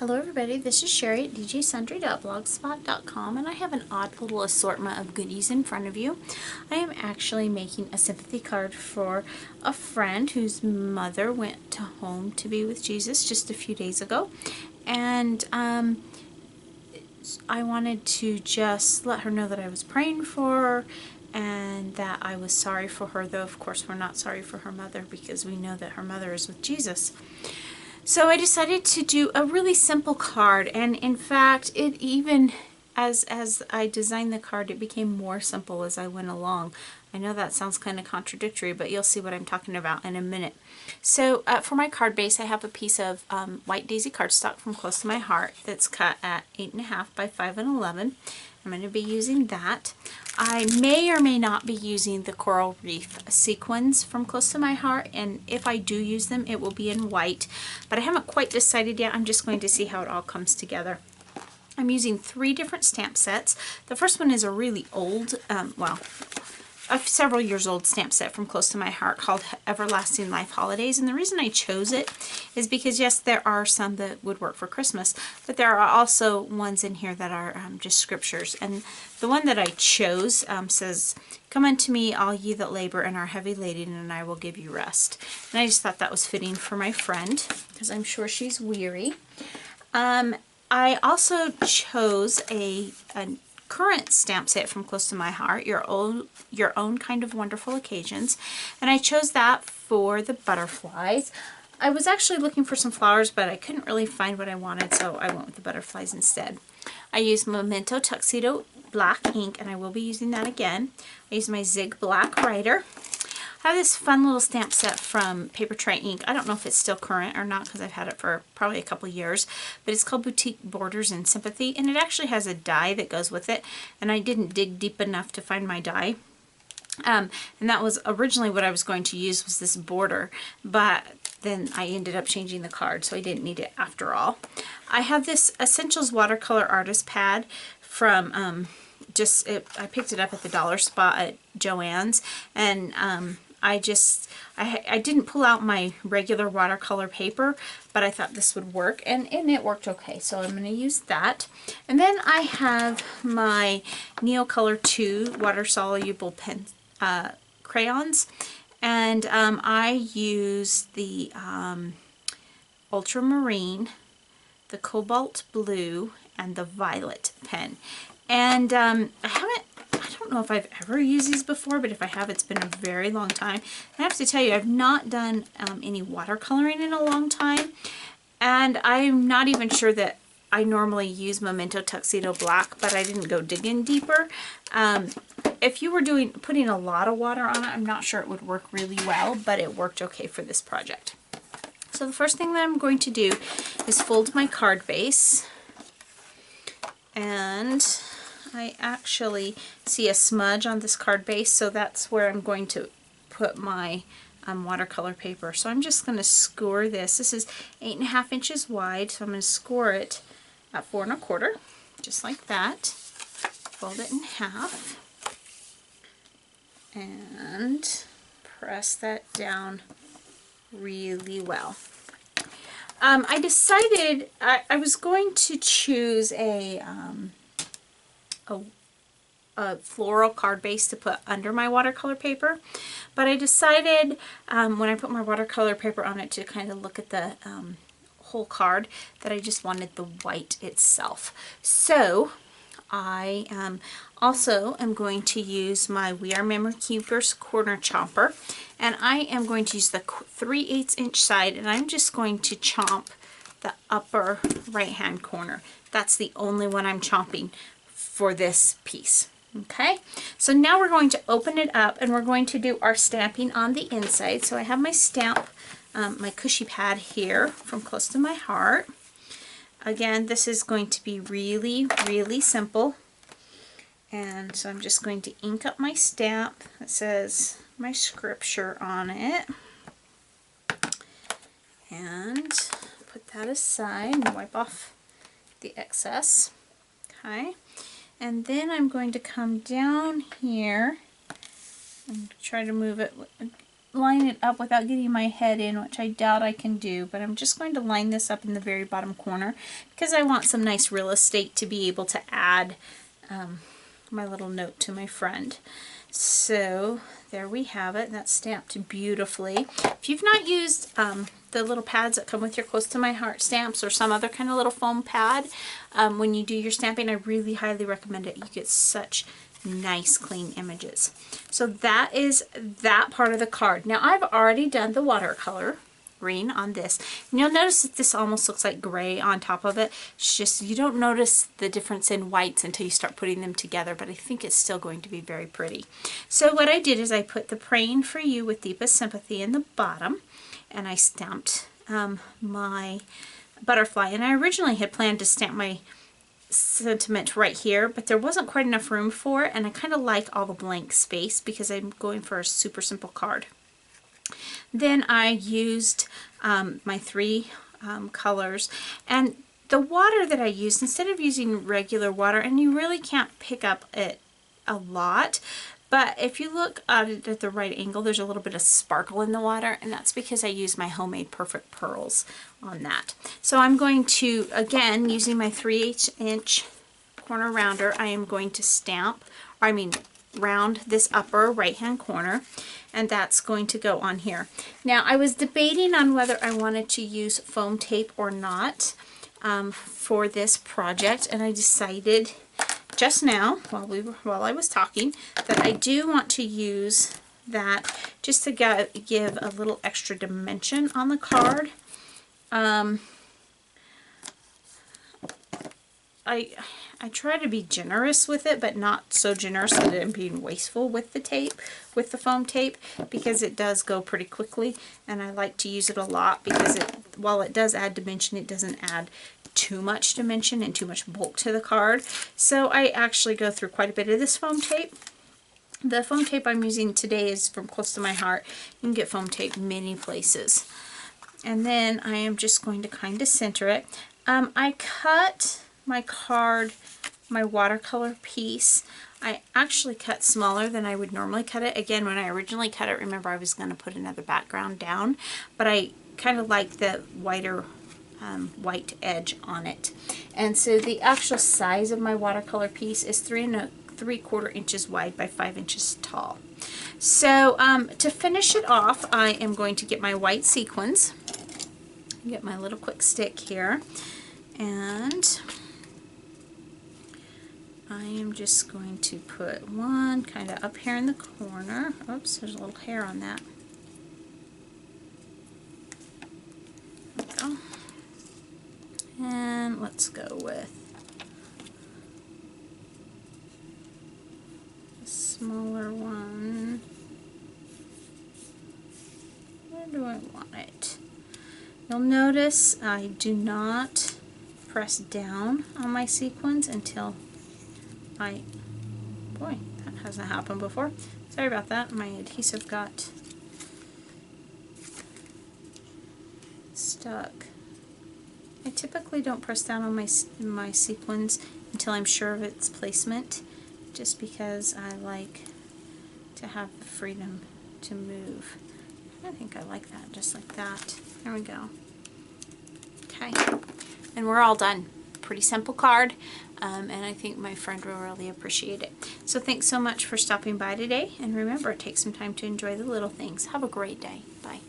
Hello everybody, this is Cheri at djsundry.blogspot.com, and I have an odd little assortment of goodies in front of you. I am actually making a sympathy card for a friend whose mother went home to be with Jesus just a few days ago, and I wanted to just let her know that I was praying for her and that I was sorry for her, though of course we're not sorry for her mother because we know that her mother is with Jesus. So I decided to do a really simple card, and in fact it even as I designed the card, it became more simple as I went along. I know that sounds kind of contradictory, but you'll see what I'm talking about in a minute. So for my card base, I have a piece of white daisy cardstock from Close to My Heart that's cut at 8.5 by 5 and 11. I'm going to be using that. I may or may not be using the coral reef sequins from Close to My Heart, and if I do use them, it will be in white, but I haven't quite decided yet. I'm just going to see how it all comes together. I'm using 3 different stamp sets. The first one is a really old, a several years old stamp set from Close to My Heart called Everlasting Life Holidays, and the reason I chose it is because yes, there are some that would work for Christmas, but there are also ones in here that are just scriptures, and the one that I chose says, "Come unto me, all ye that labor and are heavy laden, and I will give you rest." And I just thought that was fitting for my friend because I'm sure she's weary. I also chose a current stamp set from Close to My Heart, Your Own Kind of Wonderful Occasions, and I chose that for the butterflies. I was actually looking for some flowers, but I couldn't really find what I wanted, so I went with the butterflies instead. I used Memento Tuxedo Black ink, and I will be using that again. I used my Zig Black Writer. I have this fun little stamp set from Paper Tray Ink. I don't know if it's still current or not because I've had it for probably a couple years, but it's called Boutique Borders in Sympathy, and it actually has a die that goes with it, and I didn't dig deep enough to find my die. And that was originally what I was going to use, was this border, but then I ended up changing the card, so I didn't need it after all. I have this Essentials Watercolor Artist Pad from I picked it up at the dollar spot at Joann's, and I didn't pull out my regular watercolor paper, but I thought this would work, and it worked okay, so I'm going to use that. And then I have my Neocolor 2 water-soluble pen crayons, and I use the Ultramarine, the Cobalt Blue, and the Violet pen. And I don't know if I've ever used these before, but if I have, it's been a very long time. I have to tell you, I've not done any watercoloring in a long time, and I'm not even sure that I normally use Memento Tuxedo Black, but I didn't go digging deeper. If you were putting a lot of water on it, I'm not sure it would work really well, but it worked okay for this project. So the first thing that I'm going to do is fold my card base, and I actually see a smudge on this card base, so that's where I'm going to put my watercolor paper. So I'm just going to score this. This is 8.5 inches wide, so I'm going to score it at 4 1/4, just like that. Fold it in half and press that down really well. I decided I was going to choose a floral card base to put under my watercolor paper, but I decided when I put my watercolor paper on it to kind of look at the whole card that I just wanted the white itself. So I also am going to use my We Are Memory Keepers corner chomper, and I am going to use the 3/8 inch side, and I'm just going to chomp the upper right hand corner. That's the only one I'm chomping for this piece. Okay, so now we're going to open it up and we're going to do our stamping on the inside. So I have my stamp, my cushy pad here from Close to My Heart. Again, this is going to be really, really simple. And so I'm just going to ink up my stamp that says my scripture on it. And put that aside and wipe off the excess. Okay. And then I'm going to come down here and try to move it line it up without getting my head in, which I doubt I can do, but I'm just going to line this up in the very bottom corner because I want some nice real estate to be able to add my little note to my friend. So there we have it. That's stamped beautifully. If you've not used the little pads that come with your Close to My Heart stamps or some other kind of little foam pad, when you do your stamping, I really highly recommend it. You get such nice clean images. So that is that part of the card. Now I've already done the watercolor green on this. And you'll notice that this almost looks like gray on top of it. It's just you don't notice the difference in whites until you start putting them together, but I think it's still going to be very pretty. So what I did is I put the Praying for You with Deepest Sympathy in the bottom, and I stamped my butterfly. And I originally had planned to stamp my sentiment right here, but there wasn't quite enough room for it, and I kind of like all the blank space because I'm going for a super simple card. Then I used my three colors, and the water that I used, instead of using regular water, and you really can't pick up it a lot, but if you look at it at the right angle, there's a little bit of sparkle in the water, and that's because I used my homemade Perfect Pearls on that. So I'm going to, again, using my 3/8 inch corner rounder, I am going to round this upper right hand corner, and that's going to go on here. Now I was debating on whether I wanted to use foam tape or not for this project, and I decided just now while I was talking that I do want to use that just to give a little extra dimension on the card. I try to be generous with it, but not so generous that I'm being wasteful with the tape, with the foam tape, because it does go pretty quickly, and I like to use it a lot because while it does add dimension, it doesn't add too much dimension and too much bulk to the card. So I actually go through quite a bit of this foam tape. The foam tape I'm using today is from Close to My Heart. You can get foam tape many places. And then I am just going to kind of center it. I cut my card, my watercolor piece, I actually cut smaller than I would normally cut it. Again, when I originally cut it, remember I was going to put another background down, but I kind of like the whiter white edge on it. And so the actual size of my watercolor piece is 3 3/4 inches wide by 5 inches tall. So to finish it off, I am going to get my white sequins, get my little quick stick here, and I am just going to put one kind of up here in the corner. Oops, there's a little hair on that. There we go. And let's go with a smaller one. Where do I want it? You'll notice I do not press down on my sequins until boy, that hasn't happened before. Sorry about that. My adhesive got stuck. I typically don't press down on my sequins until I'm sure of its placement, just because I like to have the freedom to move. I think I like that, just like that. There we go. Okay, and we're all done. Pretty simple card, and I think my friend will really appreciate it. So thanks so much for stopping by today, and remember, take some time to enjoy the little things. Have a great day. Bye.